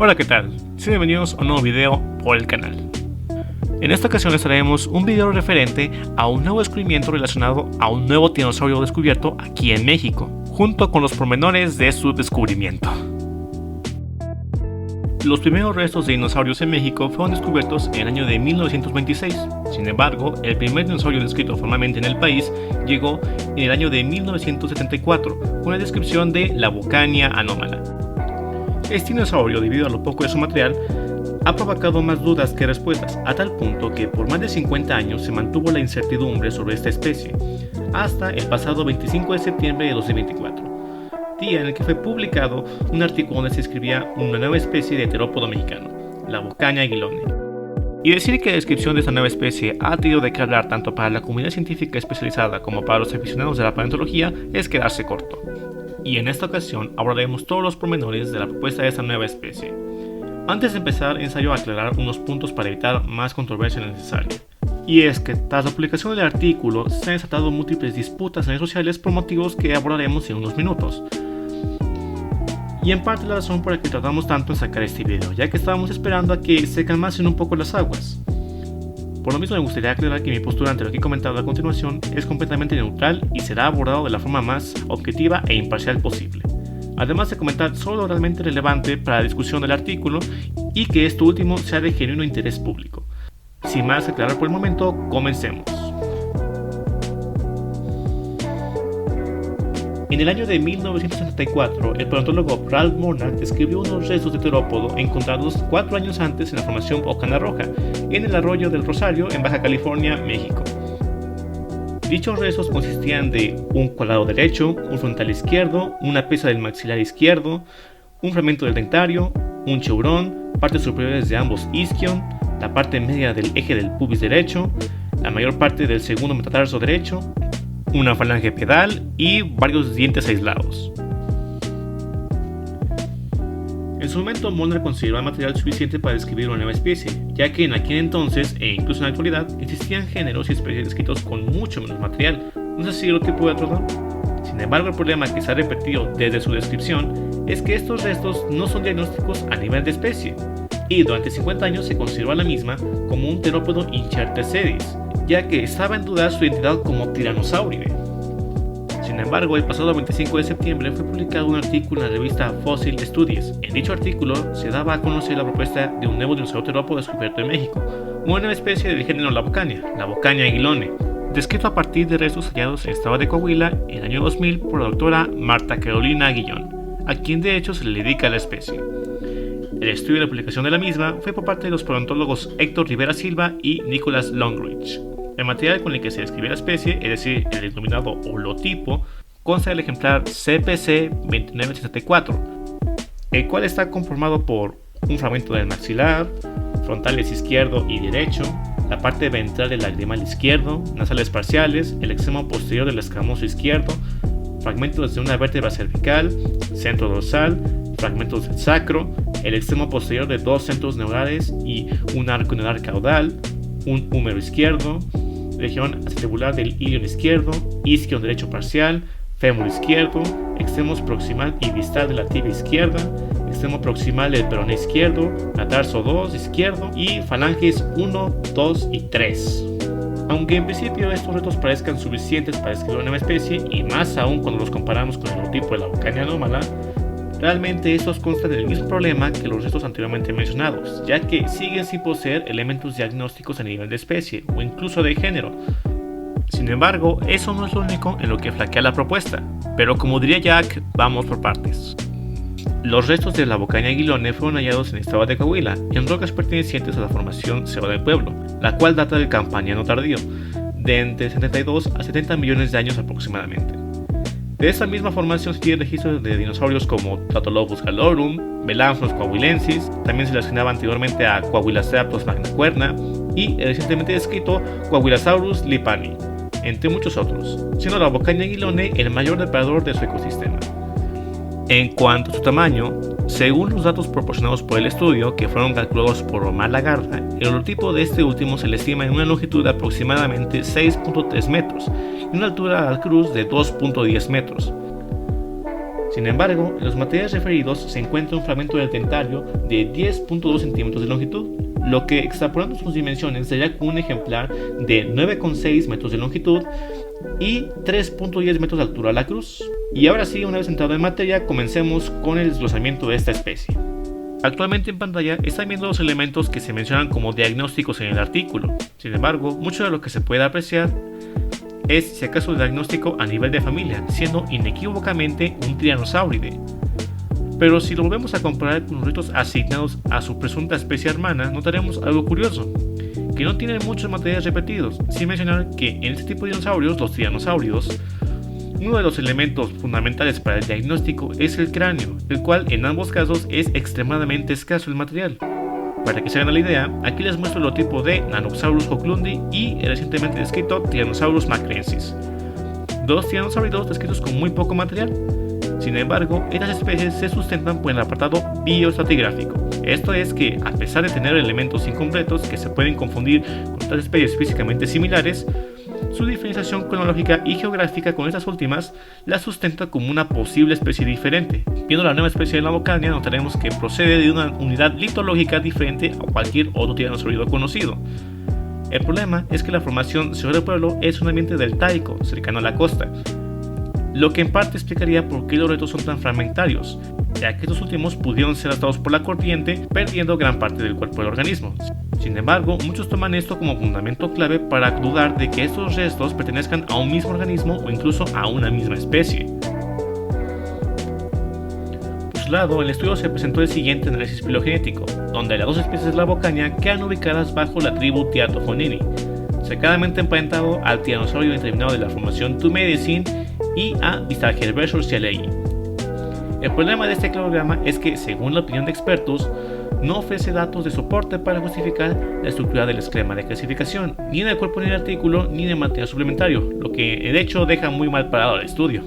Hola, ¿qué tal? Sean bienvenidos a un nuevo video por el canal. En esta ocasión les traemos un video referente a un nuevo descubrimiento relacionado a un nuevo dinosaurio descubierto aquí en México, junto con los pormenores de su descubrimiento. Los primeros restos de dinosaurios en México fueron descubiertos en el año de 1926. Sin embargo, el primer dinosaurio descrito formalmente en el país llegó en el año de 1974, con la descripción de la Bocania anómala. Este dinosaurio, debido a lo poco de su material, ha provocado más dudas que respuestas, a tal punto que por más de 50 años se mantuvo la incertidumbre sobre esta especie, hasta el pasado 25 de septiembre de 2024, día en el que fue publicado un artículo donde se describía una nueva especie de terópodo mexicano, la Bocania aguilone. Y decir que la descripción de esta nueva especie ha tenido de qué hablar tanto para la comunidad científica especializada como para los aficionados de la paleontología es quedarse corto. Y en esta ocasión abordaremos todos los pormenores de la propuesta de esta nueva especie. Antes de empezar, ensayo aclarar unos puntos para evitar más controversia innecesaria. Y es que tras la publicación del artículo se han desatado múltiples disputas en redes sociales por motivos que abordaremos en unos minutos. Y en parte la razón por la que tardamos tanto en sacar este video, ya que estábamos esperando a que se calmasen un poco las aguas. Por lo mismo me gustaría aclarar que mi postura ante lo que he comentado a continuación es completamente neutral y será abordado de la forma más objetiva e imparcial posible. Además de comentar solo lo realmente relevante para la discusión del artículo y que esto último sea de genuino interés público. Sin más que aclarar por el momento, comencemos. En el año de 1974, el paleontólogo Ralph Murnau describió unos restos de terópodo encontrados 4 años antes en la formación Bocana Roja, en el arroyo del Rosario, en Baja California, México. Dichos restos consistían de un cuadrado derecho, un frontal izquierdo, una pieza del maxilar izquierdo, un fragmento del dentario, un cheurón, partes superiores de ambos isquion, la parte media del eje del pubis derecho, la mayor parte del segundo metatarso derecho, una falange pedal y varios dientes aislados. En su momento, Molnar consideró el material suficiente para describir una nueva especie, ya que en aquel entonces, e incluso en la actualidad, existían géneros y especies descritos con mucho menos material, no sé si lo tipo de otro. Sin embargo, el problema que se ha repetido desde su descripción es que estos restos no son diagnósticos a nivel de especie, y durante 50 años se consideró a la misma como un terópodo Incertecedis, ya que estaba en duda su identidad como Tyrannosauridae. Sin embargo, el pasado 25 de septiembre fue publicado un artículo en la revista Fossil Studies. En dicho artículo se daba a conocer la propuesta de un nuevo dinosaurio terópodo descubierto en México, una nueva especie del género la Bocania aguilone, descrito a partir de restos hallados en el estado de Coahuila en el año 2000 por la doctora Marta Carolina Aguillón, a quien de hecho se le dedica la especie. El estudio y la publicación de la misma fue por parte de los paleontólogos Héctor Rivera Silva y Nicholas Longridge. El material con el que se describe la especie, es decir, el denominado holotipo, consta del ejemplar CPC 2964, el cual está conformado por un fragmento del maxilar, frontales izquierdo y derecho, la parte ventral del lagrimal izquierdo, nasales parciales, el extremo posterior del escamoso izquierdo, fragmentos de una vértebra cervical, centro dorsal, fragmentos del sacro, el extremo posterior de 2 centros neurales y un arco neural caudal, un húmero izquierdo, región acetibular del ilion izquierdo, isquion derecho parcial, fémur izquierdo, extremos proximal y distal de la tibia izquierda, extremo proximal del peroné izquierdo, metatarso 2 izquierdo y falanges 1, 2 y 3. Aunque en principio estos retos parezcan suficientes para describir una nueva especie, y más aún cuando los comparamos con el holotipo de la Bocania anómala, realmente estos constan del mismo problema que los restos anteriormente mencionados, ya que siguen sin poseer elementos diagnósticos a nivel de especie o incluso de género. Sin embargo, eso no es lo único en lo que flaquea la propuesta, pero como diría Jack, vamos por partes. Los restos de la Bocania aguilone fueron hallados en el estado de Coahuila, en rocas pertenecientes a la formación Cerro del Pueblo, la cual data del Campaniano tardío, de entre 72 a 70 millones de años aproximadamente. De esta misma formación se tienen registros de dinosaurios como Tratolobus galorum, Melanthus coahuilensis, también se relacionaba anteriormente a Coahuilaceratops magnacuerna y el recientemente descrito Coahuilasaurus lipani, entre muchos otros, siendo la Bocania aguilone el mayor depredador de su ecosistema. En cuanto a su tamaño, según los datos proporcionados por el estudio, que fueron calculados por Omar Lagarda, el holotipo de este último se le estima en una longitud de aproximadamente 6.3 metros y una altura al cruz de 2.10 metros. Sin embargo, en los materiales referidos se encuentra un fragmento del dentario de 10.2 centímetros de longitud, lo que extrapolando sus dimensiones sería como un ejemplar de 9,6 metros de longitud y 3.10 metros de altura a la cruz. Y ahora sí, una vez entrado en materia, comencemos con el desglosamiento de esta especie. Actualmente en pantalla están viendo los elementos que se mencionan como diagnósticos en el artículo. Sin embargo, mucho de lo que se puede apreciar es, si acaso, el diagnóstico a nivel de familia, siendo inequívocamente un Tyrannosauridae. Pero si lo volvemos a comparar con los restos asignados a su presunta especie hermana, notaremos algo curioso, que no tienen muchos materiales repetidos, sin mencionar que en este tipo de dinosaurios, los tiranosáuridos, uno de los elementos fundamentales para el diagnóstico es el cráneo, el cual en ambos casos es extremadamente escaso el material. Para que se hagan la idea, aquí les muestro el holotipo de Nanosaurus hochlundi y el recientemente descrito Tyrannosaurus macrensis, dos tiranosáuridos descritos con muy poco material. Sin embargo, estas especies se sustentan por el apartado bioestratigráfico. Esto es que, a pesar de tener elementos incompletos que se pueden confundir con otras especies físicamente similares, su diferenciación cronológica y geográfica con estas últimas la sustenta como una posible especie diferente. Viendo la nueva especie de la Lavocania, notaremos que procede de una unidad litológica diferente a cualquier otro tiranosaurio conocido. El problema es que la formación sobre el pueblo es un ambiente deltaico, cercano a la costa, lo que en parte explicaría por qué los restos son tan fragmentarios, ya que estos últimos pudieron ser arrastrados por la corriente, perdiendo gran parte del cuerpo del organismo. Sin embargo, muchos toman esto como fundamento clave para dudar de que estos restos pertenezcan a un mismo organismo o incluso a una misma especie. Por su lado, en el estudio se presentó el siguiente análisis filogenético, donde las dos especies de Lavocania quedan ubicadas bajo la tribu Tyatophonini, cercanamente emparentado al tiranosaurio determinado de la formación Two Medicine y a Vistarchilversus shelley. El problema de este cladograma es que, según la opinión de expertos, no ofrece datos de soporte para justificar la estructura del esquema de clasificación, ni en el cuerpo ni en el artículo, ni de material suplementario, lo que de hecho deja muy mal parado el estudio.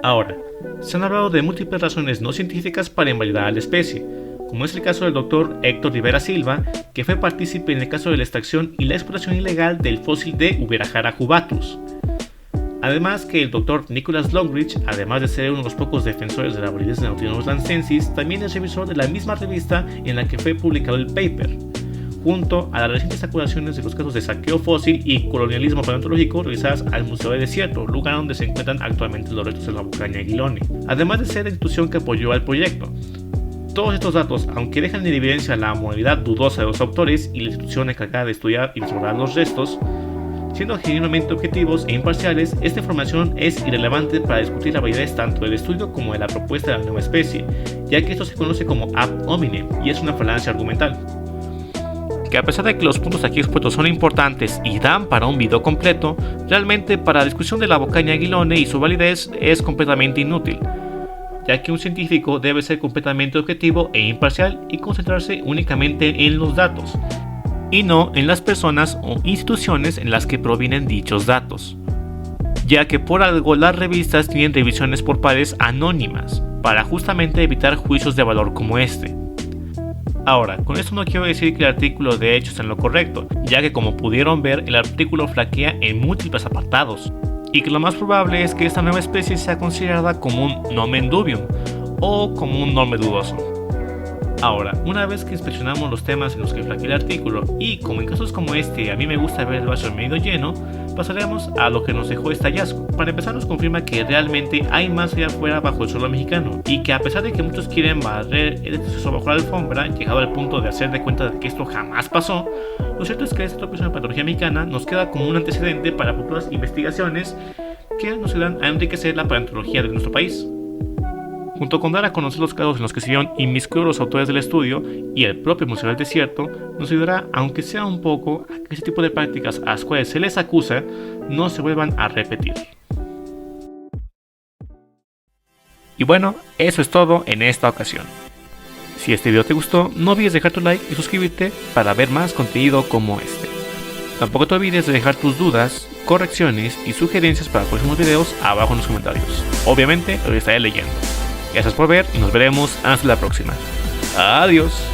Ahora, se han hablado de múltiples razones no científicas para invalidar a la especie, como es el caso del Dr. Héctor Rivera Silva, que fue partícipe en el caso de la extracción y la exploración ilegal del fósil de Uberajara jubatus. Además que el Dr. Nicholas Longridge, además de ser uno de los pocos defensores de la validez de Nautilus lancensis, también es revisor de la misma revista en la que fue publicado el paper, junto a las recientes acusaciones de los casos de saqueo fósil y colonialismo paleontológico realizadas al Museo de Desierto, lugar donde se encuentran actualmente los restos de la Lavocania aguilone, además de ser la institución que apoyó al proyecto. Todos estos datos, aunque dejan en evidencia la moralidad dudosa de los autores y la institución encargada de estudiar y explorar los restos, siendo genuinamente objetivos e imparciales, esta información es irrelevante para discutir la validez tanto del estudio como de la propuesta de la nueva especie, ya que esto se conoce como ad hominem y es una falacia argumental. Que a pesar de que los puntos aquí expuestos son importantes y dan para un video completo, realmente para la discusión de la Lavocania aguilone y su validez es completamente inútil, ya que un científico debe ser completamente objetivo e imparcial y concentrarse únicamente en los datos, y no en las personas o instituciones en las que provienen dichos datos, ya que por algo las revistas tienen revisiones por pares anónimas, para justamente evitar juicios de valor como este. Ahora, con esto no quiero decir que el artículo de hecho está en lo correcto, ya que como pudieron ver, el artículo flaquea en múltiples apartados, y que lo más probable es que esta nueva especie sea considerada como un nomen dubium, o como un nombre dudoso. Ahora, una vez que inspeccionamos los temas en los que flaquea el artículo, y como en casos como este a mí me gusta ver el vaso medio lleno, pasaremos a lo que nos dejó este hallazgo. Para empezar, nos confirma que realmente hay más allá afuera bajo el suelo mexicano, y que a pesar de que muchos quieren barrer el suceso bajo la alfombra, llegado al punto de hacer de cuenta de que esto jamás pasó, lo cierto es que este tropiezo en la patología mexicana nos queda como un antecedente para futuras investigaciones que nos ayudan a enriquecer la paleontología de nuestro país. Junto con dar a conocer los casos en los que se vieron inmiscuidos los autores del estudio y el propio Museo del Desierto, nos ayudará, aunque sea un poco, a que ese tipo de prácticas a las cuales se les acusa no se vuelvan a repetir. Y bueno, eso es todo en esta ocasión. Si este video te gustó, no olvides dejar tu like y suscribirte para ver más contenido como este. Tampoco te olvides de dejar tus dudas, correcciones y sugerencias para próximos videos abajo en los comentarios. Obviamente los estaré leyendo. Gracias por ver y nos veremos hasta la próxima. Adiós.